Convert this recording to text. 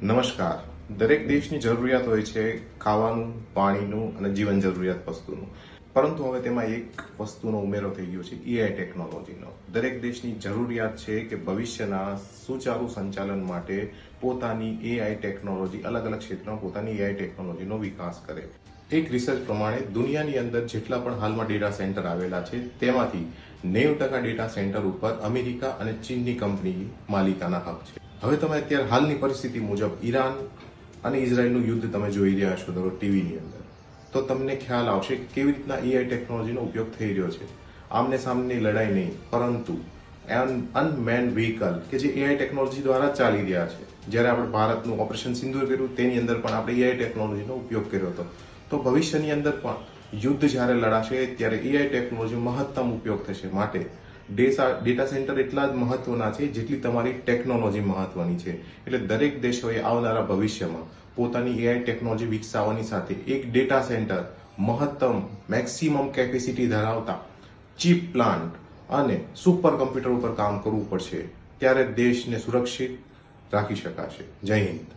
નમસ્કાર. દરેક દેશની જરૂરિયાત હોય છે ખાવાનું, પાણીનું અને જીવન જરૂરિયાત વસ્તુનું. પરંતુ હવે તેમાં એક વસ્તુનો ઉમેરો થઈ ગયો છે એઆઈ ટેકનોલોજીનો. દરેક દેશની જરૂરિયાત છે કે ભવિષ્યના સુચારુ સંચાલન માટે પોતાની એઆઈ ટેકનોલોજી અલગ અલગ ક્ષેત્રમાં પોતાની એઆઈ ટેકનોલોજીનો વિકાસ કરે. એક રિસર્ચ પ્રમાણે દુનિયાની અંદર જેટલા પણ હાલમાં ડેટા સેન્ટર આવેલા છે તેમાંથી 90% ડેટા સેન્ટર ઉપર અમેરિકા અને ચીનની કંપની માલિકાના હક છે. હવે તમે અત્યારે હાલની પરિસ્થિતિ મુજબ ઈરાન અને ઇઝરાયલનું યુદ્ધ તમે જોઈ રહ્યા છો દરરોજ ટીવીની અંદર, તો તમને ખ્યાલ આવશે કે કેવી રીતના એઆઈ ટેકનોલોજીનો ઉપયોગ થઈ રહ્યો છે. આમને સામની લડાઈ નહીં, પરંતુ અનમેન વ્હીકલ કે જે એઆઈ ટેકનોલોજી દ્વારા ચાલી રહ્યા છે. જ્યારે આપણે ભારતનું ઓપરેશન સિંદૂર કર્યું તેની અંદર પણ આપણે એઆઈ ટેકનોલોજીનો ઉપયોગ કર્યો હતો. તો ભવિષ્યની અંદર પણ યુદ્ધ જ્યારે લડાશે ત્યારે એઆઈ ટેકનોલોજી મહત્તમ ઉપયોગ થશે. માટે ડેટા સેન્ટર એટલા જ મહત્વના છે જેટલી તમારી ટેકનોલોજી મહત્વની છે. એટલે દરેક દેશોએ આવનારા ભવિષ્યમાં પોતાની એઆઈ ટેકનોલોજી વિકસાવવાની સાથે એક ડેટા સેન્ટર મહત્તમ મેક્સિમમ કેપેસિટી ધરાવતા ચીપ પ્લાન્ટ અને સુપર કમ્પ્યુટર ઉપર કામ કરવું પડશે. ત્યારે દેશને સુરક્ષિત રાખી શકાશે. જય હિન્દ.